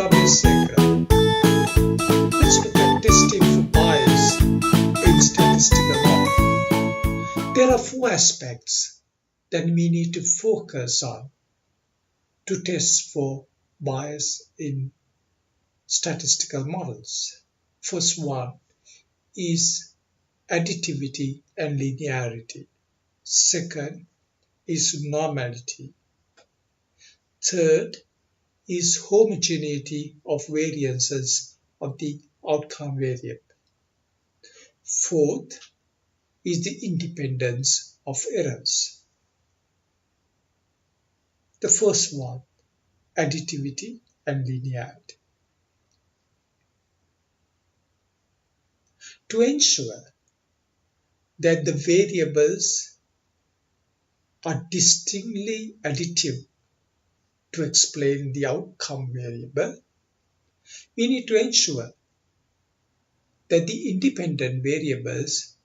Abeysekera. Let's look at testing for bias in statistical model. There are 4 aspects that we need to focus on to test for bias in statistical models. First one is additivity and linearity. Second is normality. Third is homogeneity of variances of the outcome variable. Fourth is the independence of errors. The first one, additivity and linearity. To ensure that the variables are distinctly additive to explain the outcome variable, we need to ensure that the independent variables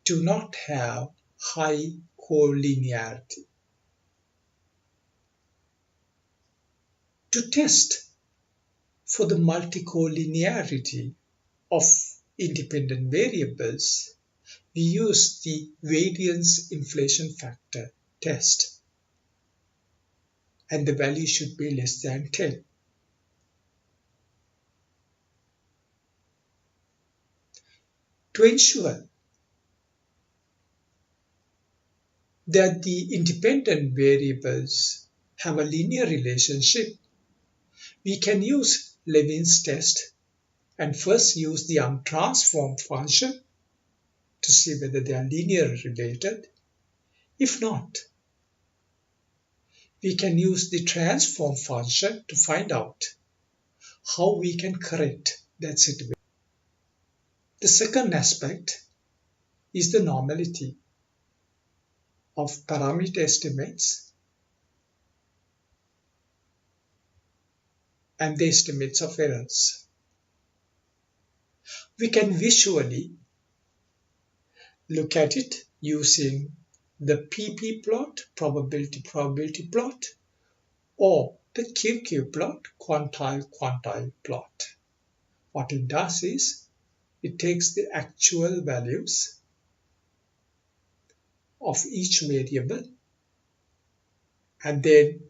do not have high collinearity. To test for the multicollinearity of independent variables, we use the variance inflation factor test, and the value should be less than 10. To ensure that the independent variables have a linear relationship, we can use Levin's test and first use the untransformed function to see whether they are linearly related. If not, we can use the transform function to find out how we can correct that situation. The second aspect is the normality of parameter estimates and the estimates of errors. We can visually look at it using the PP plot, probability plot, or the QQ plot, quantile plot. What it does is it takes the actual values of each variable and then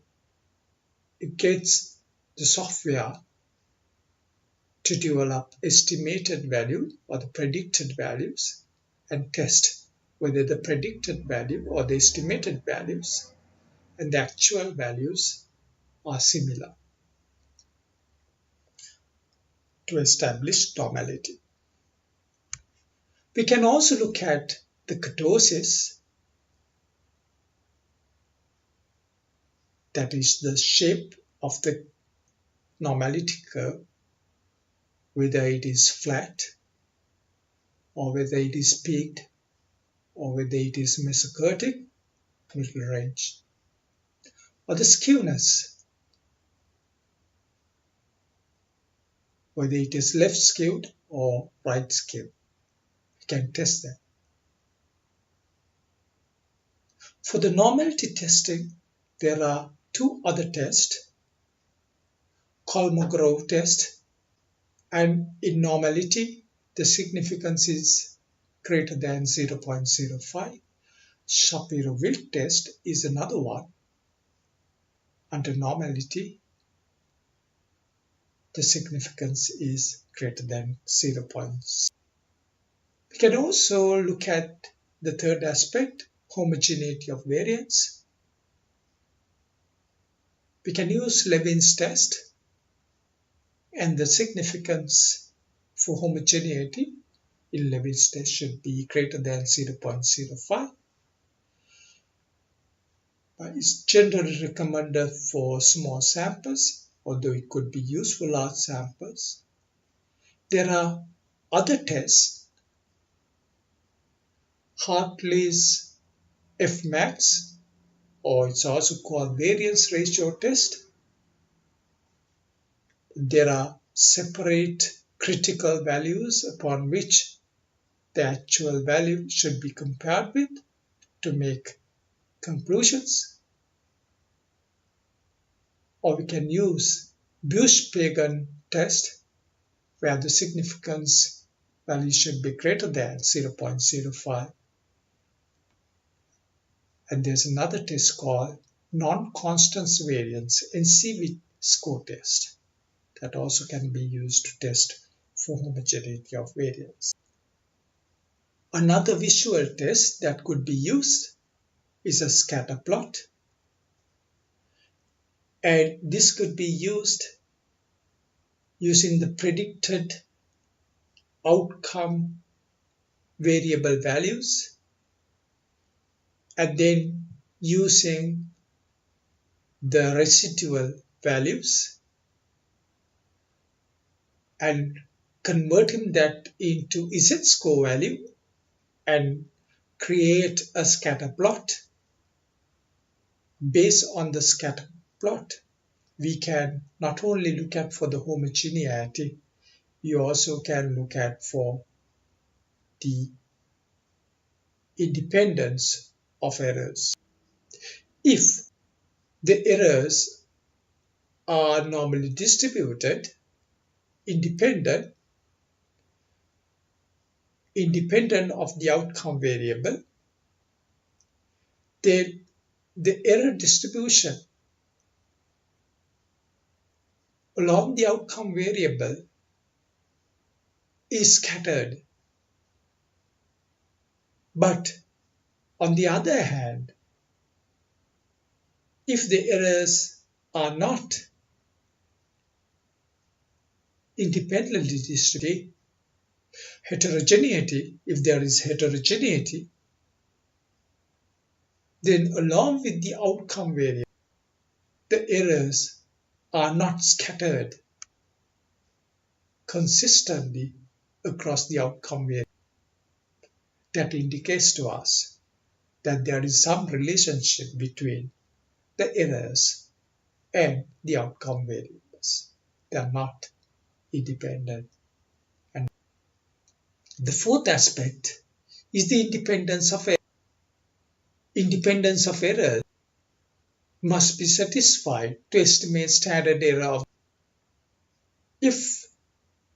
it gets the software to develop estimated value or the predicted values and test whether the predicted value or the estimated values and the actual values are similar to establish normality. We can also look at the ketosis, that is the shape of the normality curve, whether it is flat or whether it is peaked or whether it is mesokurtic, middle range, or the skewness, whether it is left skewed or right skewed. We can test that. For the normality testing, there are 2 other tests, Kolmogorov test, and in normality, the significance is greater than 0.05. Shapiro-Wilk test is another one. Under normality, the significance is greater than 0.0. We can also look at the third aspect, homogeneity of variance. We can use Levin's test, and the significance for homogeneity in Levin's test should be greater than 0.05. It's generally recommended for small samples, although it could be used for large samples. There are other tests, Hartley's Fmax, or it's also called variance ratio test. There are separate critical values upon which the actual value should be compared with to make conclusions. Or we can use Bush-Pagan test, where the significance value should be greater than 0.05. And there's another test called non-constant variance NCV score test that also can be used to test for homogeneity of variance. Another visual test that could be used is a scatter plot. And this could be used using the predicted outcome variable values and then using the residual values and converting that into z-score value and create a scatter plot. Based on the scatter plot, we can not only look at for the homogeneity, you also can look at for the independence of errors. If the errors are normally distributed, independent of the outcome variable, then the error distribution along the outcome variable is scattered. But on the other hand, if the errors are not independently distributed, if there is heterogeneity, then along with the outcome variable, the errors are not scattered consistently across the outcome variable. That indicates to us that there is some relationship between the errors and the outcome variables. They are not independent. And the fourth aspect is the independence of error. Independence of error must be satisfied to estimate standard error. If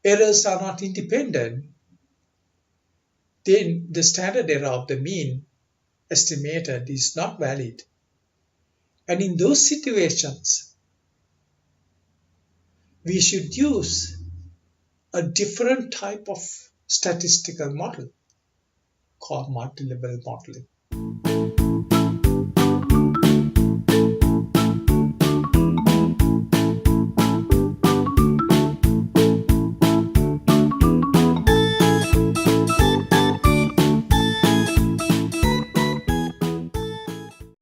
errors are not independent, then the standard error of the mean estimated is not valid. And in those situations, we should use a different type of statistical model called multi-level modeling.